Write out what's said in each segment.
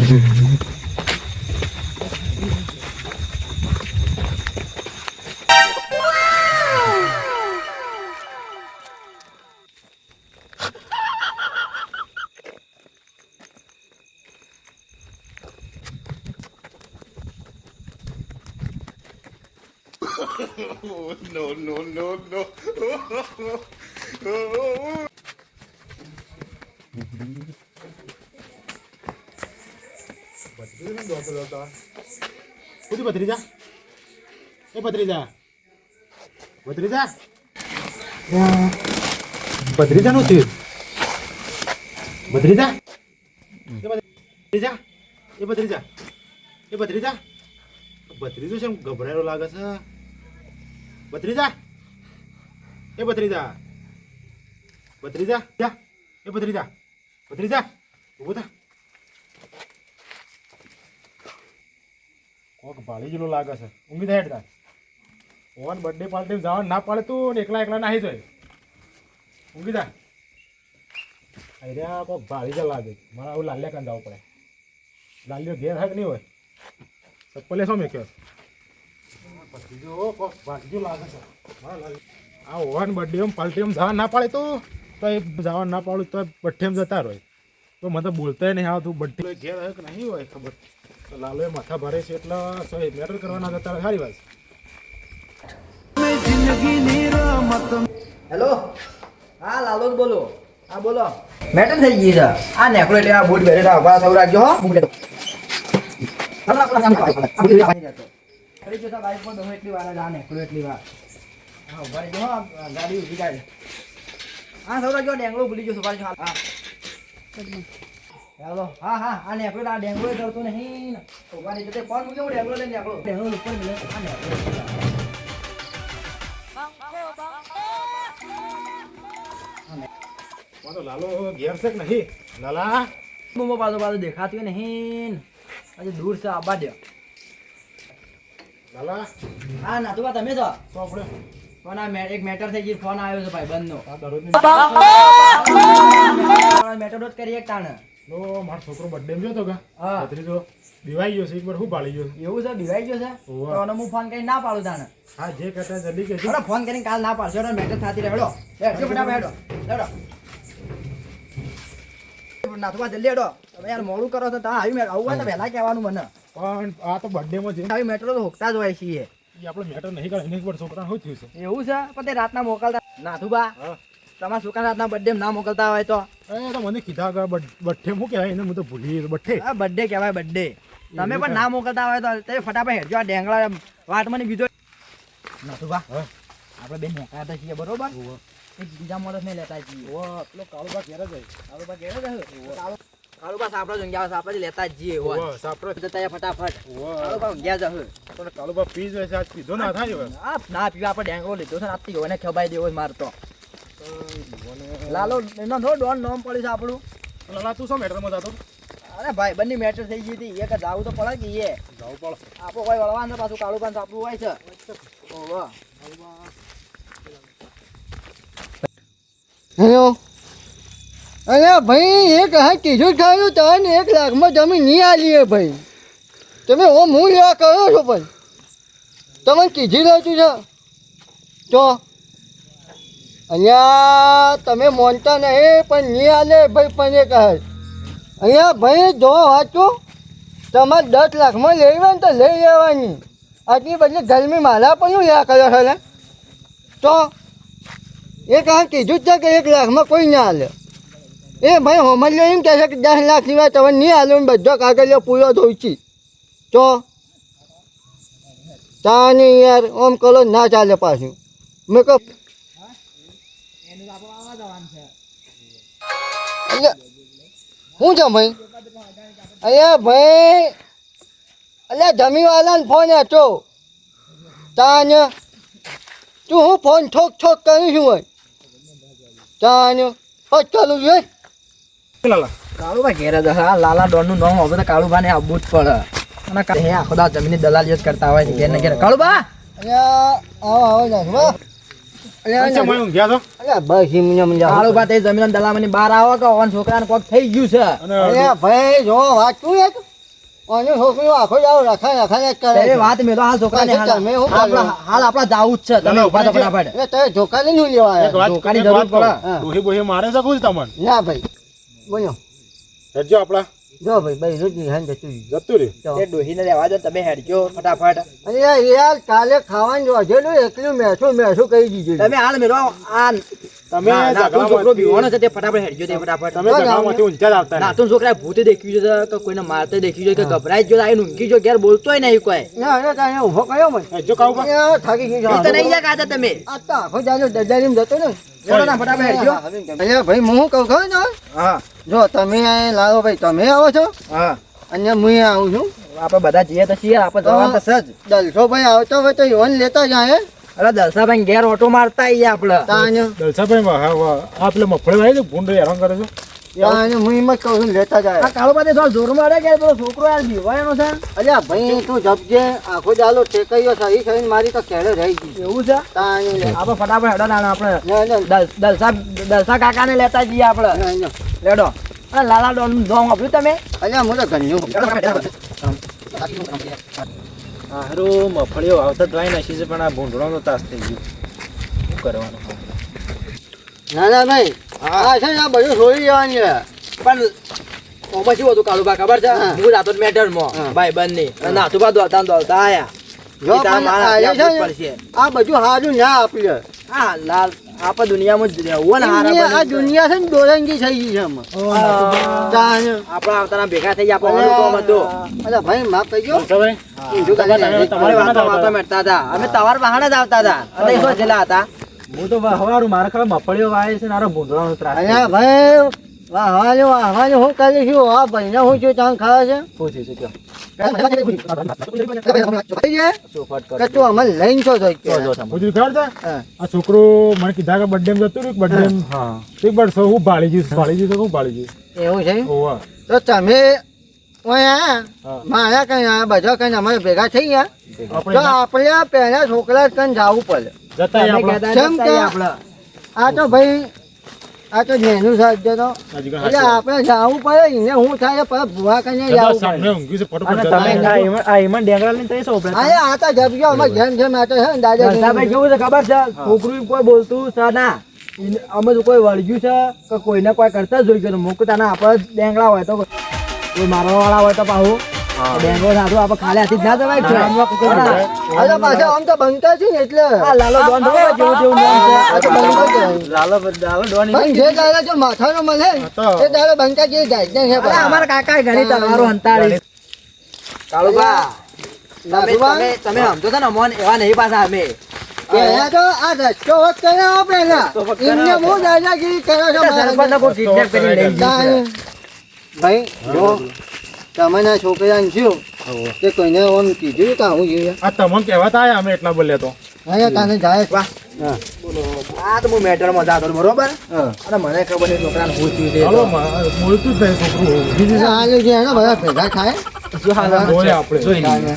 No, no, no, no. Putih Badrija? Badrija? Badrija? Ya. Badrija નું થયું? Badrija? Badrija? Badrija? Badrija? Badrija કેમ ગભરાયેલો લાગે છે? Badrija? Badrija? Badrija? Ya. Badrija? Badrija? ઊભો થા. કોક ભાળી જેલો લાગે છે. ઊંઘી થાય હેડતા. ઓન બર્થડે પાર્ટી જવા ના પાડે તું ને એકલા એકલા નાહી જાય. ઊંઘી જા. અરે કોક ભાળી જ લાગે. મારા આવું લાલ્યા કાન જવું પડે. લાલ્યો ઘેર હક નહીં હોય. ચપ્પલે શું મેક્યો? પછી જો કોક ભાળી લાગે છે. મારા લાલ્યા. આ ઓન બર્થડે પાર્ટી જવા ના પાડે તું તો એ જવા ના પાડું તો બઠ્ઠેમ જતા રહે. તો મને બોલતા નહીં આવતું બર્થડે ઘેર હક નહીં હોય ખબર. તો લાલોએ માથા ભરે છે એટલે મેટર કરવાના જતા સારી વાત. હેલો, હા લાલો જ બોલો. હા બોલો. મેટર થઈ ગઈ છે. આ નેકળો એટલે આ બૂટ બેઠા ઉભા સૌ રાખજો હો. બૂટ બેઠો. ફરી જતા બાઈક પર દો એટલી વાર આ નેકળો એટલી વાર. હા ઉભા રહેજો હો. ગાડી ઊભી કાઢ. હા સૌ રાખજો ડેંગળો ભૂલી ગયો સુપારી હા. હેલો હા હા આ નેકળો આ ડેંગળો કરતો નહીં. ઉભા રહેજો તે ફોન મૂક્યો ડેંગળો લઈને નેકળો. ડેંગળો ઉપર મિલે આ નેકળો. લાલો ઘેર છે કે નહીં? લાલા મોમો પાછો દેખાતી નહીં. આજે દૂર છે આબા દે. લાલા હા નાતુબા તમે છો? તો આપણે ફોન એક મેટર થઈ ગઈ. ફોન આવ્યો છે ભાઈ બંધનો. આ દરરોજની મેટર જ કરીએ એક તાણ. નો મારો છોકરો બર્થડે માં ગયો તો હા. ભત્રીજો દિવાઈ ગયો છે એક વાર શું પાડી ગયો? એવું છે દિવાઈ ગયો છે ઓવે. તો હું ફોન કરી ના પાડું તાણ. હા જે કહેતા જલ્દી કહેજો. હેડો ફોન કરીને કાલ ના પાડશો. મેટર થતી રહે. હેડો હેડો ફટાફટ હેડો હેડો. નાતુબા જલ્દી હેડો. તમે યાર મોડું કરો તો તમે આવી આવું હોય તો વહેલા કહેવાનું મને. પણ આ તો બર્થડે માં છે આવી મેટ્રો તો હોકતા જ હોય છીએ. એ આપણે મેટર નહીં કરે એની પર છોકરાને શું થયું છે? એવું છે પણ તે રાતના મોકલતા નાથુબા હા તમારા છોકરા રાતના બર્થડે ના મોકલતા હોય તો એ તો મને કીધા કે બર્થડે શું કહેવાય એને હું તો ભૂલી ગયો. બર્થડે હા બર્થડે કહેવાય બર્થડે. તમે પણ ના મોકલતા હોય તો તે ફટાફટ હેડજો. આ ડેંગળા વાટમાં બીજો નાથુબા હા આપણે બેન મોકલાતા છીએ બરોબર. એક બીજા માણસ ને લેતા છીએ. ઓ પેલો કાળુબા ઘેર જ કાળુબા ઘેર જ કાળુબા સાપડો જંગ્યા આપણે લેતા જ જઈએ હોય ઓ સાપરો જતા ફટાફટ. ઓ કાળુબા ગયા જ તો કાળુબા પી જાય છે આજ પીધો ના થાય હવે. હા ના પીવા આપણે ડેંગળો લીધો છે ને આપતી હોય ને ખવાઈ દેવો મારતો લાલો એનો થોડો ડોન નોમ પડી છે આપણું. લાલા તું શું મેટરમાં જતો? અરે ભાઈ બંને મેટર થઈ ગઈ હતી. એક જાવું તો પડે કે એ જાવું પડે. આપણો કોઈ વળવાનું પાછું કાળું પાન આપણું હોય છે. ઓહો હેલો અરે ભાઈ એક હા કીધું ખાયું તને 1 લાખમાં જમીન નહીં આલીએ ભાઈ. તમે ઓ હું લેવા કરો છો ભાઈ? તમે કીધી રહ્યું છે તો અહીંયા તમે માનતા નહીં પણ નહીં આલે ભાઈ. પણ એક અહીંયા ભાઈ જો વાંચો તમારે 10 લાખમાં લેવા ને તો લઈ લેવાની. આટલી બધી ગરમી મારા પણ શું લેવા કર્યો છે તો એક હા કીધું જ છે કે 1 લાખમાં કોઈ ના હાલે. એ ભાઈ હોમલ્યો એમ કહે છે કે 10 લાખ સિવાય તમે નહીં હાલો ને બધો કાગળિયો પૂરો થયું છે તો તાની યાર ઓમ કરો ના ચાલે પાછું. મેં કહું શું છે ભાઈ? અહીંયા ભાઈ અલ્યા જમીવાલાને ફોન હતો તાન તું હું ફોન ઠોક ઠોક કરું છું ભાઈ તાન હોત ચાલુ જોઈએ. લાલા કાળુબા ઘેર જ હા. લાલા ડોન નું નામ હવે તો કાળુબા ને આવવું જ પડે. અને હે આખો દા જમીન દલાલી જ કરતા હોય છે ઘેર ને ઘેર. કાળુબા અલ્યા આવો આવો નાખવા અચ્છા મેં ઊંઘ્યા છો અલ્યા બસ એમને કાળુબા તે જમીન દલામની બહાર આવો કે ઓન છોકરાને કોક થઈ ગયું છે. અને અલ્યા ભાઈ જો વાંચું એક અને છોકરીઓ આખો જાવ રખાને જ કરે એ છે. વાત મેલો હાલ છોકરાને હાલ તમે શું હાલ આપણા જાવું જ છે તમે ના, ઉભા થો ઉભા ફટાફટ એટલે તમે ધોકા લઈને હું લેવા એક આવ્યા? વાત ધોકાની એક જરૂર વાત કહું. પડે. હા. ડોહી બોહી મારે શકું છે તમને ના ભાઈ બોલો હેડજો આપડા જો ભાઈ રોજ હેન જતું રહ્યું. જતું રે જો. એ ડોહીને લેવા દો તમે હેડજો ફટાફટ અરે યાર કાલે ખાવાનું જોજેલું એકલું મેઠું કહી દીધું તમે હાલ મેલો આ તમે નાતું છોકરો ઝઘડામાંથી- બીવાનો છે તે ફટાફટ હેડજો તે ફટાફટ તમે ઝઘડામાંથી ઊંચા જ આવતા નહીં. નાતું છોકરા ભૂતે દેખ્યું છે કે કોઈને મારતે દેખ્યું છે કે ગભરાઈ જ ગયો આઈને ઊંઘી ગયો ઘેર બોલતોય નહીં કોઈ ના અરે કાંઈ ઊભો કર્યો મને હેડજો કાઉ બા. એ થાકી ગયો એ તો નહીં જા કાતા તમે આ તો આખો જાજો દજારીમ જતો ને ચલો ના ફટાફટ હેડજો અરે ભાઈ હું શું કહું ખબર ને હા જો તમે અહીં લાવો ભાઈ તમે આવો છો હા અને હું આવું છું આપણે બધા જઈએ તો છીએ આપણે જવાનું તો સજ દલસો ભાઈ આવતો હોય તો યોન લેતા જાય અરે દલસાભાઈ ઘેર ઓટો મારતા આવીએ આપણે તાને દલસાભાઈ આ પેલા મફળે વાળી છે ભૂંડ હેરાન કરે છે તાને હું એમ જ કહું છું લેતા આ જાય કાળો પાતે થોડો જોર મારે કે પેલો છોકરો યાર બીવાયનો છે અલ્યા ભાઈ તું જપજે આખો જાલો ટેકઈયો સહી સહી મારી તો કેળે રહી ગઈ એવું છે તાને લે. આપણે ફટાફટ હેડો ના આપણે ના, ના, દલસા કાકાને લેતા જઈએ આપણે ના, ના. લેડો અને લાલા ડોન જોંગ આપ્યું તમે અલ્યા હું તો ઘરનું હારું મફળીઓ આવતા જ લાઈ નાખી છે પણ આ ભૂંડળાનો તાસ થઈ ગયો શું કરવાનું ના ના ભાઈ આ છે ને આ બધું છોડી દેવાની છે. પણ ઓમાં શું હતું કાળુબા ખબર છે હા. હું જાતો મેટરમાં હા. ભાઈ બંને અને નાથુબા દોડતા આયા જો ઈ તારા પણ માણસ આ ત્યાં છે ને, પડશે. આ બધું સારું ના આપીએ હા લાલ આપણે દુનિયામાં જ રહેવું ને હારા આ બની. દુનિયા છે ને દોરંગી થઈ ગઈ છે આમાં. તાને. આપણા આવતાના ભેગા થઈ ગયા આપણે ઓનું કામ હતું અલ્યા ભાઈ માફ કરજો દલસાભાઈ ઊંધું કરી દે. તમારી વાતો મેળતા હતા અમે તમારા બહાને જ આવતા હતા અને શું છેલ્લા હતા હું તો હવારું મારે ખબર મફળીઓ વાય છે ને આરો ભૂંડળાનો ત્રાસ અલ્યા ભાઈ વાહવાનું હું કરી છું આ ભાઈને હું છું ત્યાં ખાવા છે પૂછી છે કયો ભાઈ છે ચોખવટ કરો. કે તું અમને લઈને છો તો કે. પૂછ્યું ખબર છે હા. આ છોકરો મને કીધા કે બર્થડે જતું રહ્યું બર્થડે હા એક બરસો હું ભાળી જઈશ હું ભાળી જઈશ એવું છે ઓવા તો તમે ઓયા હા. મારા કઈ આ બધા કઈ અમારે ભેગા થઈ ગયા આપણે તો આપણે પહેલા છોકરા કઈ જવું પડે જતા તમે આપણે કહેતા જેમ જતા કે- આપણે આ તો ભાઈ આ તો નેનું સાહેબ તો એટલે આપણે જવું પડે ને હું થાય પર ભૂવા કઈ જવું સામે પડે ઊંઘી છે અને ફટોફટ તમે જતા આ ઈમન ડેંગરા લઈને તઈ શું ઉભા હતા? આ તો જબજો અમે જેમ જેમ આ તો છે ને દાદા દલસાભાઈ કેવું છે ખબર છે છોકરું કોઈ બોલતું છે ના અમે તો કોઈ વળગ્યું છે કે કોઈને કોઈ કરતા જ જોઈ ગયો મૂકતા આપણે ડેંગડા હોય તો કોઈ મારવા વાળા હોય તો પાછું ડેંગો સાધુ આપણે ખાલી હાથી જ ના જવાય છે અરે પાછા આમ તો બનતા છે ને એટલે આ લાલો ડોન જોવો જેવું જેવું નામ છે આ તો બનતા જ હોય. લાલો ડોન પણ જે દાદા જો માથાનો મળે એ દાદા બનતા જે જાય ને છે અરે અમારા કાકા ઘણી તલવારો હંતાડી કાળુબા તમે તમે તમે સમજો છો ને મોન એવા નહીં પાછા અમે પહેલા તો આ રસ્તો વખત કર્યો પહેલા એમને બહુ દાદાગીરી કર્યો છે સરપંચને કોઈ કિડનેપ કરીને લઈ ગયું છે. ભાઈ જો તમારા છોકરાને શું તે કોઈને આમ કીધું કે આવું જોઈએ આ તમને કહેવાતા આયા અમે એટલા બોલ્યા તો અહીંયા તાને જાય વાહ. હા આ તો હું મેટરમાં જાતો હતો, બરોબર હા અને મને ખબર નહીં છોકરાને હું થયું છે હાલો બોલતું જ નહીં છોકરું ઊંઘી જશે. હાલ છે એના બધા ભેગા થાય શું હાલ છે? જોઈએ આપણે. જોઈ લઈએ. તાને.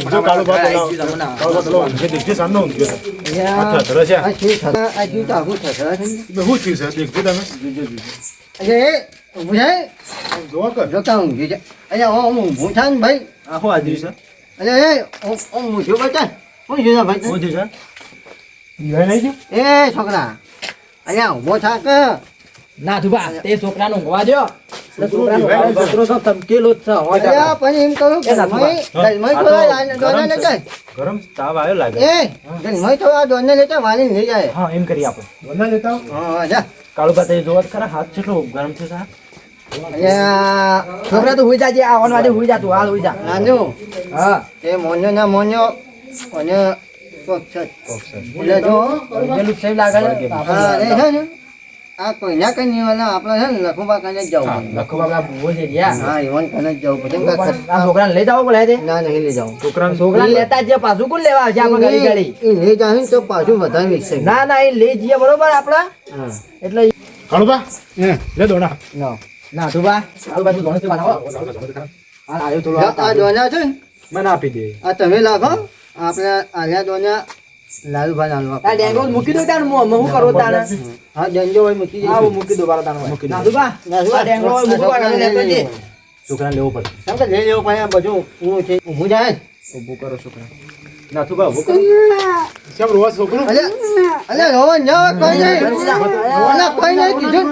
જો કાળુબા આવી પેલા- ગયું તમને. કાળુબા પેલો ઊંઘે દેખજે સાંજનો ઊંઘ્યો છે. અહીંયા અચ્છા, ધરે છે. આ શું થશે? આ જીવ તો આખું થશે છે ને. શું થયું છે દેખજો તમે અરે એ ઊભું છે? જોવા કર જો કાં ઊંઘી જાય. અરે ઓમ ઊભું થાય ને ભાઈ આ શું હાજરી છે અરે એ ઓમ ઊંઘ્યો બચા શું છે ભાઈ શું થયું છે દીવાય નહીં ગયું એ છોકરા અહીંયા ઊભો થા કે ના ધુબા તે છોકરાને ઊંઘવા દ્યો. તે છોકરાને દીવાય ઊંઘવા નહીં. છોકરો તો ધમકેલો જ છે, હોય તો. અરે પણ એમ કહું એ ના ગલમાઈ થોડા દોના ને જાય ગરમ તાવ આવ્યો લાગે એ ગલમાઈ થોડા દોને લેતા વાલી લઈ જાય હા એમ કરીએ આપણે બંને લેતા આવો. હા જા કાળુબા તે જોવા તો ખરા હાથ કેટલો ગરમ છે સાહેબ. અહીંયા છોકરા તો હુઈ જાજે આ વાડી હુઈ જા તું હાલ હુઈ જા નાનું હા એ મોન્યો ના મોન્યો અને કોક્ષ એટલે જો પેલું સેવ લાગે છે. હા એ છે ને આ કોઈના કઈ નહીં વાલા આપણે છે ને લખુબા કને જ જવું પડે. લખો બાબા ભૂવો છે રહ્યા. હા ઈવન કને જ જવું પડે કેમ કે આ છોકરાને લઈ જાવો બોલે તે ના નહીં લઈ જાઉં છોકરાને છોકરાને લેતા જ પાછું કોણ લેવા આવશે આપણે ઘડી ઘડી એ લઈ જાય ને તો પાછું વધારે વિકસે ના ના એ લઈ જઈએ બરોબર આપડા હા એટલે કાળુબા હે લે દોણા નો ના તું બા કાળુબા તું ગણતરી બનાવો હાલ આવ્યો થોડો આ દોના છે ને મને આપી દે આ તમે લાગો આપણે આલ્યા દોના લાલુભાઈ હાલવા આ ડેંગો મૂકી દો તાણ હું શું કરું તાણે હા જંજો ભાઈ મૂકી હા હું મૂકી દો બારા તાણ નાથુભા આ ડેંગો મૂકવા કાઢી લેતો છે છોકરાને લેવો પડે કેમ કે લઈ લેવું ભાઈ આ બધું ઊંઘ છે ઊંઘું જાય ઊભું કરો છોકરા નાથુભા ઊભું કરો કેમ રોવા છોકરું અલે રોવન જાવ કોઈ નહીં રોવાના કોઈ નહીં કીધું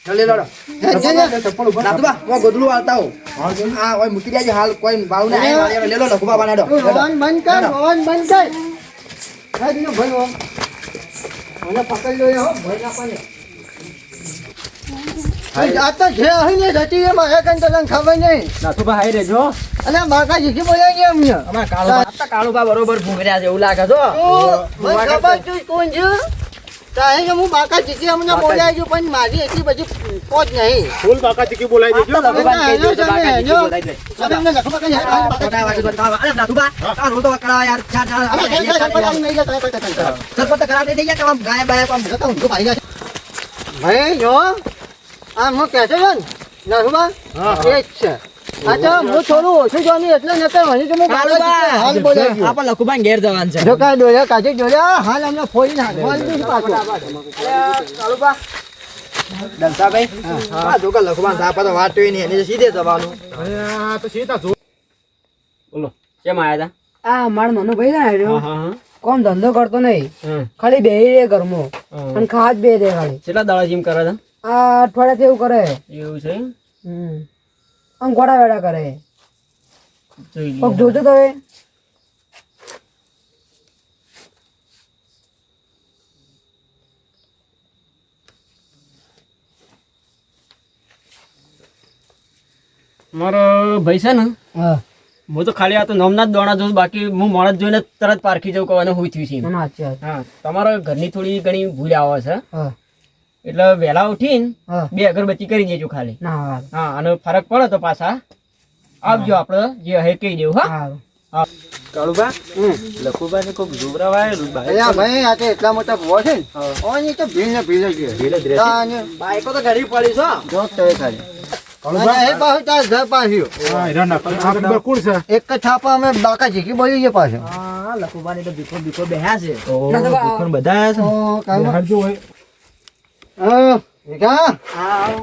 લે લો નાથુભા હું ગોદડું વાળતા હું હા ઓય મૂકી દેજે હાલ કોઈ બાળું ને આય લે લો લખુભા બનાડો રોવન બંધ કર રોવન બંધ કર હા જીનો ભાઈ રોવન મને પકડી લો હો ભાઈ ના પાને આ તો જે અહીં ને જતી એ મારે કન તને ખબર નહીં નાથુભા હાઈ રેજો અને બાકા જીકી બોલાય ને અમને અમાર કાળુબા બરોબર ભૂંગર્યા છે એવું લાગે છો મને ખબર તું કોણ છે તાહે કે હું બાકા જીકી અમને બોલાય છું પણ મારી એટલી બધી પહોંચ નહીં ફૂલ બાકા ચીકી બોલાઈ દેજો ભાઈ જો આ હું કહે છે ને નરબા એ જ છે આ તો હું થોડું ઓછું જોની એટલે નકર વળી તો હું હાલ બોલાય છું આપણ લખુભાઈ ઘેર જવાનું છે જો કાંઈ દોર્યા કાચી દોર્યા હાલ અમને ફોડી નાખવાનું છે પાછું કાળુબા દલસાભાઈ હા જો કે લખુભાઈ સાપા તો વાત જોઈ નહીં એને સીધે જવાનું આ તો સીધા જો બોલો કેમ આયા આ મારો નાનો ભાઈ છે ને હતા હા કોમ ધંધો કરતો નહીં ખાલી બેહી રહે ઘરમાં અને ખાવા જ બે દે ખાલી કેટલા દાડા જીમ કરે છે આ અઠવાડિયાથી એવું કરે એવું છે આમ ગોડા વેડા કરે જોઈ કોક જોજો તો હવે મારો ભાઈ છે ને હા હું તો ખાલી આ તો નમના જ દોણા જોઉં બાકી હું માણસ જોઈને તરત પારખી જવું કહેવાનું હું થયું છે ના સાચી વાત. હા તમારા ઘરની થોડી ઘણી ભૂલ આવે છે હા એટલે વહેલા ઉઠીને હા 2 અગરબત્તી કરી દેજો ખાલી ના હાલ હા અને ફરક પડે તો પાછા આવજો આપણે જે હે કહી દેવું હા હારું. કાળુબા લખુબા ને કોઈ ઝુબરા વાયેલું અલ્યા ભાઈ આ તો એટલા મોટા ભૂવા છે ને ઓની તો ભીલ ને ભીલ જ છે તાને બાઈકો તો ઘડી પડી છો જો તો એ ખાલી અને એ પાછું તાર ઘર પાછું હા હીરા નાખ આ નંબર કોણ છે એક જ થાપા અમે બાકા જીકી બોલી છે પાછું હા લખુબા ને તો બીકો બીકો બેહ્યા છે ના તો બા- બધા ઓ કામ હારજો હોય વિકા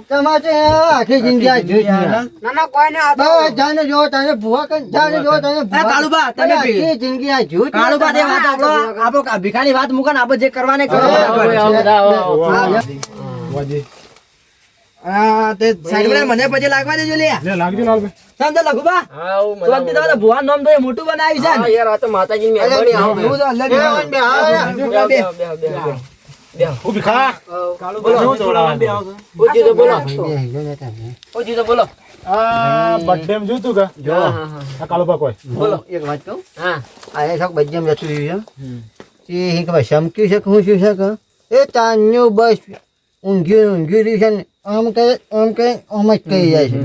તમારે આખી જિંદગી આ જોઈ જ નહીં. ના ના કોઈ ને આ તો બસ જાને જો તને ભૂવા કર જાને જો તને ભૂવા કાળુબા, કર. તમે આખી જિંદગી આ જોઈ જ નહીં. કાળુબા તે વાત આપણો ભીખાની વાત મૂકો ને આપણે જે કરવાને કરો વાજી હા તે સાઈડ મને પછી લાગવા દેજો લે લે લાગજો લાલભાઈ શાંત લખુબા શાંતિ તો ભુવા નામ તો એ મોટું બનાવ્યું છે ને યાર આ તો માતાજીની મહેરબાની આવો એવું તો અલ્લાહ બે વન બે હા. ઊભી ખા બોલો આ બર્થડે માં જોતું કે જો આ કાળુબા કોઈ બોલો એક વાત કહું હા આ એક બજ્જમ જતું રહ્યું છે તે એક ભાઈ શમક્યું છે કે હું શું છે કે એ તાન્યું બસ ઊંઘ્યું રહ્યું છે ને આમ કહે આમ જ કહી જાય છે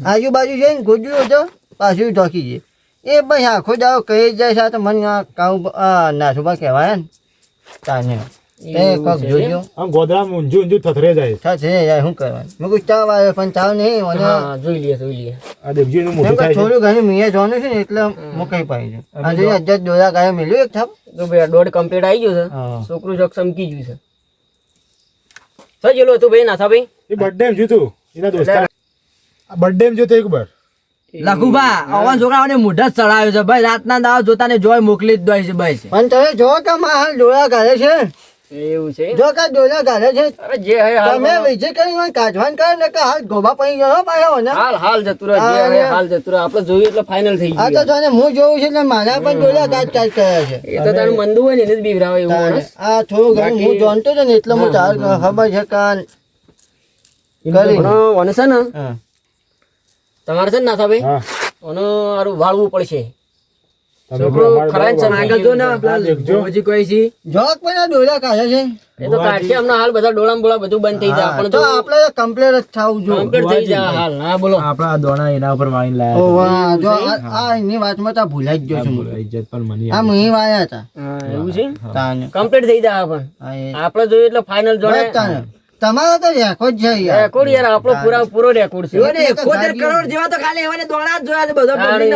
આજુબાજુ છે ને ગોજ્યું હતો પાછું ઢોકી જાય એ બસ આખો દાવો કહી જ જાય છે આ તો મને આ કાઉ આ નાસુબા કહેવાય ને તાન્યું એ કોક જોજો આમ ગોદડામાં ઊંઝું ઊંઝું થથરે જાય થશે યાર શું કરવાનું મેં કોઈ ચાવ આવ્યો પણ ચાવ નહીં મને હા જોઈ લઈએ આ દેખજો એનું કેમ મોઢું કે થાય છે થોડું ઘણું મિયા જોવાનું છે ને એટલે મુકાઈ પાઈ છે આજે અજ્જત દોરા ગાય મેલ્યું એક થાપ તો ભાઈ દોઢ કમ્પ્લીટ આવી ગયું છે હા છોકરું જોક સમકી ગયું છે સર જેલો હતું ભાઈ નાથા ભાઈ એ બર્થડે માં જોતું એના દોસ્તાર આ બર્થડે માં જોતો એક વાર લખુબા આવા છોકરાઓને મોઢા ચડાવ્યો છે ભાઈ રાતના દાવ જોતાને જોય મોકલી જ દોય છે ભાઈ પણ તમે જો કે મારા ડોળા ગાળે છે એવું છે જો કે ડોળા ગાળે છે અરે જે હે તમે વિજય કરી મને કાઢવાન કરે ને કે હાલ ગોબા પડી ગયો પાછો ને હાલ જતું રહે જે હે હાલ જતું રહે આપણે જોયું એટલે ફાઇનલ થઈ આ તો ગયું તને હું જોઉં છે એટલે મારા પણ ડોળા કાઢ કર્યા છે એ તો તારું મંદુ હોય ને એને જ બીવરાવે એવું માણસ આ થોડું ઘણું હું જાણતો હતો ને એટલે હું ચાર ખબર છે કાન કરી ઓને છે ને હા તમારે છે ને નાથા ભાઈ હા ઓનો હારું વાળવું પડશે તમે છોકરો અમારે ખરા બરાબર આગળ જો ને આ દેખજો પછી કોઈ છે જોક પણ આ ડોળા કાઢે છે એ તો કાઢશે હમણાં હાલ બધા ડોળામ બોળા બધું બંધ થઈ જાય પણ તો આપણે કમ્પ્લેટ જ થવું જોઈએ કમ્પ્લીટ થઈ જાય હાલ હા બોલો આપણા દોણા એના ઉપર વાઈન ઓ વાહ જો આ એની વાતમાં તો ભૂલાઈ જ ગયો છું હું. ઇજ્જત પણ મની આ મુહી વાયા હતા હા એવું છે તાને કમ્પ્લીટ થઈ જાય પણ હા, એ આપણે જોઈએ એટલે ફાઇનલ બસ જોડે તાને. તમારો તો રેકોર્ડ છે યાર રેકોર્ડ યાર આપણો પૂરો રેકોર્ડ છે 71 કરોડ જેવા તો ખાલી એવાને દોણા જ જોયા છે બધો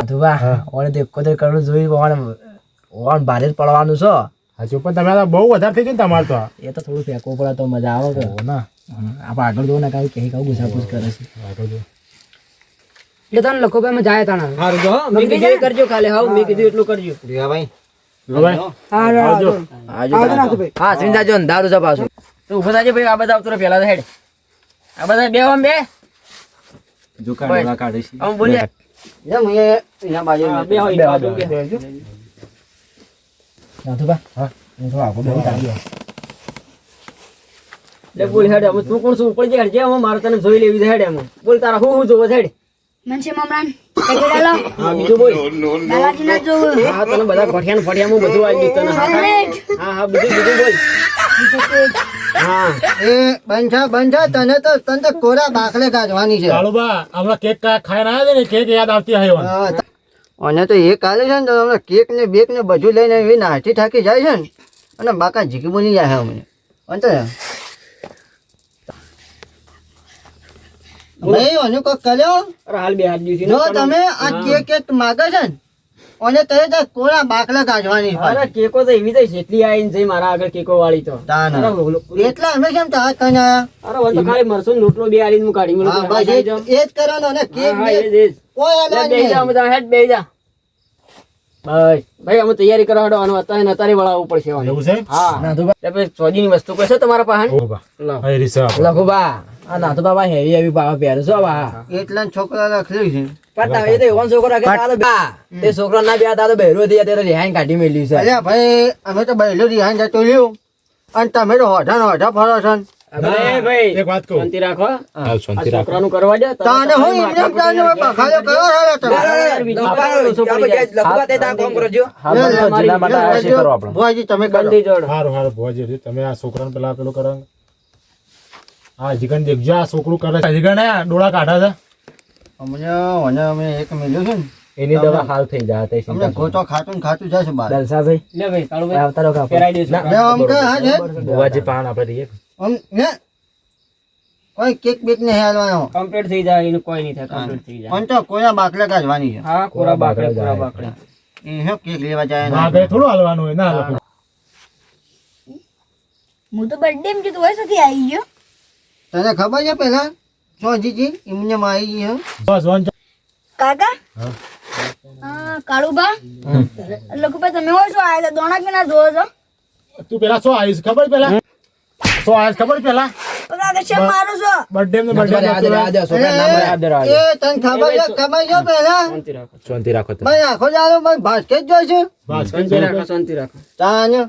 ધુવા ઓને તો 71 કરોડ જોઈ ઓણ ભારે જ પડવાનું છે હજુ પણ તમે તો બહુ વધારે થઈ ગયું ને તમારે તો એ તો થોડું ફેંકવું પડે તો મજા આવે કે હો ના આપણે આગળ જો ને કાંઈ કહી કહું ગુસાપુસ કરે છે આગળ જો. એટલે તને લખોભાઈ માં જાય તાણા સારું જો મેં કીધું એ કરજો ખાલી હાવ મેં કીધું એટલું કરજો ભાઈ લો ભાઈ હા આવજો. આવજો નાથુભાઈ. હા સિંધા જો દારૂ છે પાછું તો ઉભો થાજે ભાઈ આ બધા આવતો પેલા હેડ આ બધા બે આમ બે કાઢે કાઢે છે આમ બોલ્યા જેમ અહીંયા બાજુ બે હોય બે બાજુ બે આવજો. નાથુબા હા હું તો આગો બે તાળી લે બોલ હેડ અમે તું કોણ છું ઉપર જે હેડ જે હું મારે તને જોઈ લેવી છે હેડ એમ બોલ તારા હું જોવો છે હેડ મનસે મમરાન પેકેટ આલો હા બીજું બોલ દાદાજી ના જોવું હા તને બધા ગોઠિયા ને ફટિયા બધું આવી તને હા હા બીજું બોલ હા એ બંધા તને તો કોરા બાકલે કાઢવાની છે કાળુબા હમણાં કેક ખાઈને આવ્યા છે ને કેક યાદ આવતી હશે મને. હા, અને તો એ કાલે છે ને તો હમણાં કેક ને બેક ને બધું લઈને એવી નાઠી થાકી જાય છે ને અને બાકા જીકી બની જાય છે અમને અંતે ભાઈ અને કોક કર્યો અરે હાલ બે હાથ દીધી જો તમે આ કેક માગે છે ને અને તે તો કોરા બાકલા કાઢવાની અરે કેકો તો એવી તો જેટલી આવીને જઈ મારા આગળ કેકો વાળી તો તાન. અરે ઓલો- એટલા અમે કેમ હાથ ખાને આયા? અરે ઓલો તો ખાલી મરસું રોટલો બે આલીને હું કાઢી હા, બસ એ જ કરવાનો અને કેક હા, બેક એ જ, એ જ. કોઈ લે, અલગ બેહી જા, નહીં. અમે તો હેડ બેહી જા. બસ ભાઈ અમે તૈયારી કરવા હેડો અને અત્યારે વળાવવું પડશે હવે. એવું છે હા લે ભાઈ સોજીની વસ્તુ કશો તમારા પાસે ઓ બા લાવ. અહીં રીસા આપણે. લખુબા આ નાતો બાબા હેવી હેવી પાવા પહેરે છો બા એટલા ને છોકરા રાખેલું છે પતા એ તો એવો છોકરો કે તારો બા તે છોકરો ના બે તારો બહેરો થી અત્યારે રિહાઈ કાઢી મેલ્યું છે અલ્યા ભાઈ અમે તો બહેલો રિહાઈ જતો લ્યું અને તમે તો હોઠા ફરો છો ને. અરે ભાઈ એક વાત કહું શાંતિ રાખો હાલ શાંતિ આ રાખો છોકરાનું કરવા દે તમે તાને હું તમારી એમને માથાકૂટ તાને નહીં બખાડો કરો છો તમે. ભુવાજી તમે કરો. બંધી જોડ હારું હારું ભુવાજી તમે આ છોકરાને પેલા પેલું કરો હા જીગન દેખજો આ છોકરું કરે છે જીગન હે ડોળા કાઢા છે અમે એક મિલ્યું છે ને એની દવા હાલ થઈ જાય અમને ગોતો ખાતું ને ખાતું જશે બહાર. દલસાભાઈ લે ભાઈ કાળુભાઈ આવતા રહો ફેરાઈ દેજો બે આમ કે હા છે ભુવાજી પાન આપણે રહીએ આમ ને કોઈ કેક બેક નહીં હાલવાનો કમ્પ્લીટ થઈ જાય એનું કોઈ નહીં થાય કમ્પ્લીટ થઈ જાય પણ તો કોયા બાકલા કાઢવાની છે હા કોરા બાકડે એ હે કેક લેવા જાય ને. આગળ થોડું હાલવાનું હોય ના હાલવાનું. હું તો બર્થડે માં કીધું હોય સથી આવી ગયો તને ખબર છે પેલા સોજીજી એમને માં આવી ગઈ હે? બસ વન કાકા હા કાળુબા લખુબા તમે હોય શું આયા હતા? દોણા કે ના જોવો છો તું પેલા શું આવીશ ખબર પેલા શું આવીશ ખબર પેલા તો કાકા શેમ મારો છો બર્થડે ને બર્થડે એ તને ખબર છે પેલા શાંતિ રાખો તમે ભાઈ આખો દાડો ભાઈ ભાસ્કેટ જોઈ છે બસ શાંતિ રાખો શાંતિ રાખો તાને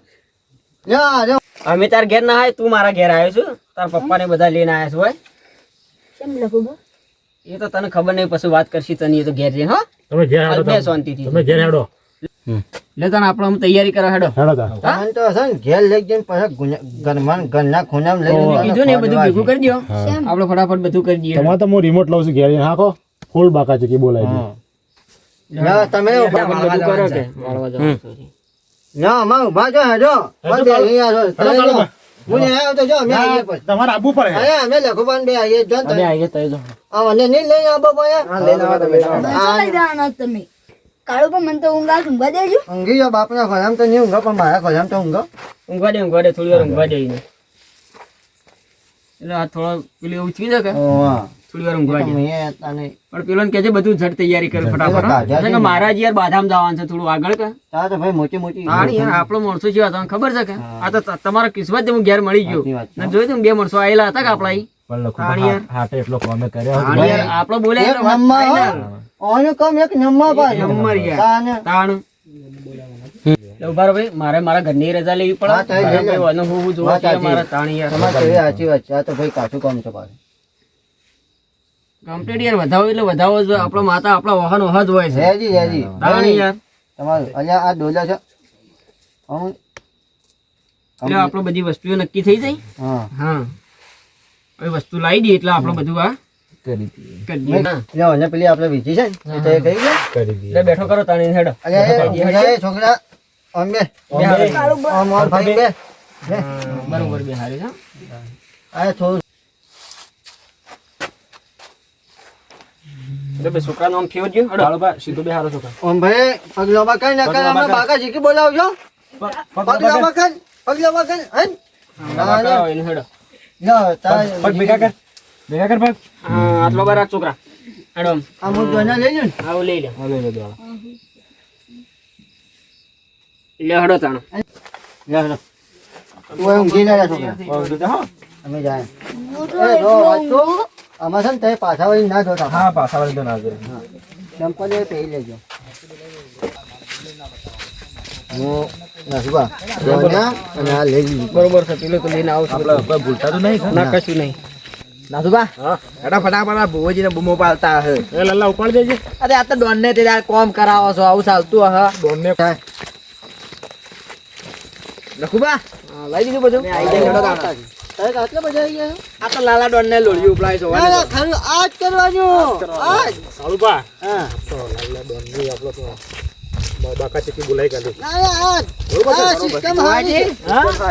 લ્યો અમે તાર ઘેર ના આવ્યો તું મારા ઘેર આવ્યો છું તાર પપ્પા ને બધા લઈને આવ્યા છું ભાઈ શેમ લખુબા એ તો તને ખબર નહીં પછી વાત કરશી તને એ તો ઘેર જઈને હો તમે ઘેર હેડો બે શાંતિથી તમે ઘેર હેડો લે તને આપણે આમ તૈયારી કરો હેડો હેડો તા તાન તો હશે ને ઘેર લઈ જઈને પછી ઘરના ખૂણામાં લઈ મેં કીધું ને એ બધું ભેગું કરી દો શેમ આપણે ફટાફટ બધું કરી દઈએ તમારે તો હું રિમોટ લઉં છું ઘેર જઈને હાકો ફૂલ બાકા છે કે બોલાય ના તમે ફટાફટ બધું કરો કે વાળવા જવાનું છે. ના અમે ઉભા છો હેડો હેડો, બે અહીંયા છો. હેડો, હેડો. હું ને આવ્યો તો જો અમે આવીએ પછી તમારે આવવું પડે અરે અમે લખુબાન બે આવીએ જો ને અમે તમે. આવીએ તઈ જો આ મને નહીં લઈને આવો પાયા બંસો લઈ દેવાના છો તમે કાળુબા મને તો ઊંઘ આવે ઊંઘવા દેજો ઊંઘી જાઓ બાપના ખોલામ તો નહીં ઊંઘો પણ મારા ખોલામ તો ઊંઘો ઊંઘવા દે થોડી વાર ઊંઘવા દે એને. એટલે આ થોડો પેલું એવું થઈ જાય કે ઓવા થોડી વાર ઊંઘવા દે મેં તને પણ પેલો કહેજે બધું ઝટ તૈયારી કરે ફટાફટ હો. કાઢ્યા છે કારણ કે મારા જ યાર બાદામ જવાનું છે થોડું આગળ કે તાર તો ભાઈ મોટી મોટી હા યાર આપણો માણસો છે તમને ખબર છે કે આ તો તમારા કિસ્મત હું ઘેર મળી ગયો સાચી વાત છે. ને જોયું તું બે માણસો આયેલા હતા કે આપણા અહીં? હાટે એટલો કોમે કર્યો તાણ યાર આપણો બોલે એક નંબર ઓનું કામ એક નંબર પાછો. નંબર યાર. તાને તાણ એટલે ઉભા રહો ભાઈ મારે મારા ઘરની રજા લેવી પડે હા, તો એ લઈ લે. ભાઈ આનું હું જોવા વાત છીએ સાચી. મારા તાણ યાર તમારે તો એ સાચી વાત છે આ તો ભાઈ કાચું કામ છે પાછું. કમ્પ્લીટ યાર વધાવો એટલે વધાવો જ આપણો માતા આપણા વાહન વહા જ હોય છે જયજી જયજી તાણ યાર તમારું અલ્યા આ ડોલા છે અમુક એટલે આપણો બધી વસ્તુઓ નક્કી થઈ જાય હા હા હવે વસ્તુ લાવી દઈએ એટલે આપણે બધું આ કરી દઈએ ના. લ્યો અને પેલી આપણે વીજી છે ને એ તો એ કહી ગયા કરી દઈએ એટલે બેઠો કરો તાણી હેડો અલ્યા એ છોકરા આમ બે આમ ઓર ભાઈ બે બરોબર બે હારી હા આ થોડું એટલે બે છોકરાનું આમ ફેવર ગયો હેડો સીધો બે હારો છોકરા ઓમ ભાઈ પગલો બા કઈ ના કરે અમે બાકા જીકી બોલાવજો પગલા વગર હે ના પગ ભેગા કર પગ આટલો બાર છોકરા એડમ આ હું જોઈને લઈ લ્યો ને આવ લઈ લે હવે લે દોડા લે હડો તાણ તું ઊંઘી ના છોકરા હા અમે જાય એ જો વાંચો આમાં છે ને તે પાછા વળી ના જોતા હા પાછા વાળી તો ના કરે ચંપલ એ પહેરી લેજો હું નસબા જોન્યા અને આ લઈ લીધું બરોબર છે પેલો તો લઈને આવું છું આપણે કોઈ ભૂલતા તો નહીં ના કશું નહીં નાથુબા એડા ફટાફટ ભુવોજીને બૂમો પાડતા હે એ લલ્લા ઉપાડી દેજે અરે આ તો ડોનને તે યાર કોમ કરાવો છો આવું ચાલતું હ ડોનને નખુબા લઈ દીધું બધું આઈ જાય હેડો તાણ. તારે આટલા બધા આવી ગયા આ તો લાલા ડોનને લોળિયું ઉપલાય છો ના ના ખાલી આ જ કરવાનું આ જ કાળુબા હા તો લલ્લા ડોનની આપણો તો બાકા ચીકી બોલાઈ કાઢી ના ના આ જ. આ સિસ્ટમ હારી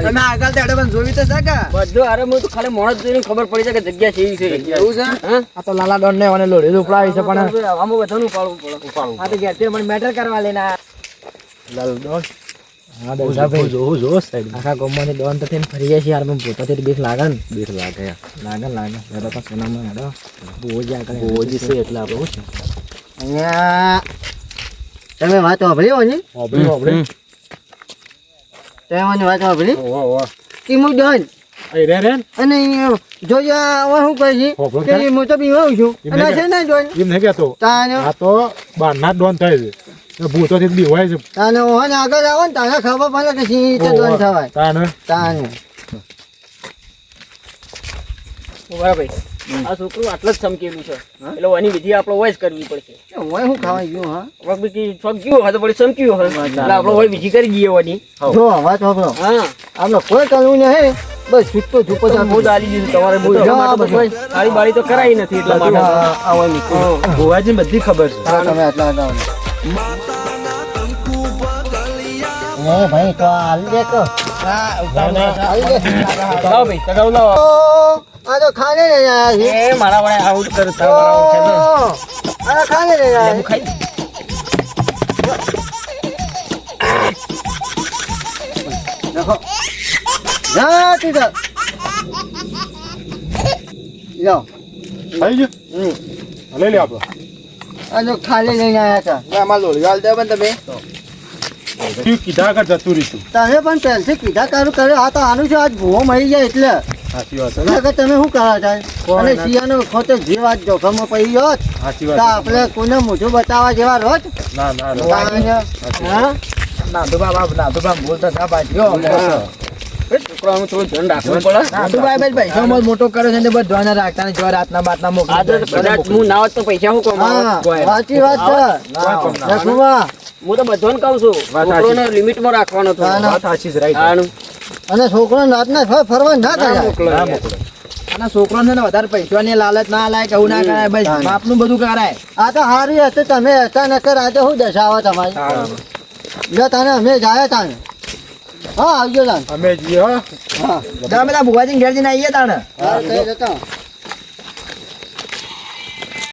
તમે આગળ તેડો પણ જોવી તો છે કે બધું અરે હું તો ખાલી મોણસ જોઈને ખબર પડી જાય કે જગ્યા છે એવી છે એવું છે હા આ તો લાલા ડોનને ઓને લોળિયું ઉપલાય છે પણ આમાં બધાનું ઉપાડવું પડે આ તો ઘેરથી મને મેટર કરવા લઈને લાલ ડોન હા દોડા ભાઈ જો સાઈડ આખા ગામમાંથી ડોન તો થઈને ફરી જાય છે યાર મને પોતાથી બીક લાગે ને લાગે હેડો તો સોનામાં હેડો બોજી આગળ ઓજી છે એટલે આપણે શું છે અહીંયા તમે વાત સાંભળી હોય ને આપણે તમે મને વાત સાંભળી વાહ વાહ કે હું ડોન એ રે અને જોઈએ હવે શું કહે છે હોભળો કે હું તો બીમાર છું એમ અને નહીં છે ને ડોન એમ નહીં કહેતો તાને આ તો બહારના ડોન થાય છે ભૂતોથી બી હોય છે તાને ઓને આગળ આવો ને તાને ખબર પડે કે સી રીતે ડોન થવાય તાને તાને બરાબર આ છોકરું આટલું જ ચમકેલું છે એટલે આની વિધિ આપણે હોય જ કરવી પડશે હું શું ખાવા ગયું હા હવે બીજી ચમક્યું હોય તો પછી ચમક્યું હોય એટલે આપણે હોય વિધિ કરી દઈએ વાની જો વાત સાંભળો હા આપણે કોઈ કરવું નહીં બસ છૂટતો છૂપો બહુ જ આલી દીધું તમારે બહુ એટલા માટે તો કોઈ સારી બારી તો કરાઈ નથી એટલા માટે ભુવાજી બધી ખબર છે તમે આટલા હતા ભાઈ તો હાલ દેખો લાવો ભાઈ સગાઉ લાવો આ તો ખાને લઈને આવ્યા છે એ મારા વડે આઉટ કરતા આ તો ખાને લઈને આવ્યા છે. देखो जा टीचर लो થઈ ગયું લઈ લે આપણે આ જો ખાલી લઈને આવ્યા હતા આમાં લોળિયું હાલ દે પણ તમે તું કીધા કર જતું રહીશું તમે પણ પહેલથી કીધા કારું કર્યો આ તો આનું છે આજ ભૂવો મળી જાય એટલે સાચી વાત કે તમે શું કરો છો અને શિયાનો ખોટો જે વાત જોખમમાં પડી હોત સાચી તો વાત આપણે કોને મોઢું બતાવવા જેવા રોજ ના ના હા નાથુબા બોલતા થા પાછો છોકરાનું થોડું ધ્યાન રાખવું પડે નાથુભાઈ ભાઈ પૈસા માં મોટો કર્યો છે ને બધું ધ્યાન રાખતા ને જો રાતના બાતના આ મોકલી તો કદાચ હું ના હોત તો પૈસા હું કમાવા હા સાચી વાત છે રઘુવા હું તો બધાને કહું છું છોકરોને લિમિટમાં રાખવાનો હતો ના, ના. વાત સાચી જ રાઈટ આનું અને છોકરો રાતના ફરવા ના ના કરે મોકલો ના મોકલો અને છોકરો છે ને વધારે પૈસાની લાલચ ના લાય કે એવું ના કરાય ભાઈ બાપનું બધું કરાય આ તો હારી હતી તમે હતા નકર આજે શું દશાવા તમારી જો તને અમે જાય તાને હા આવજો તાન અમે જઈએ હો હા તમે પેલા ભુવાજી ઘેર જઈને આવીએ તાણે હા કઈ જતા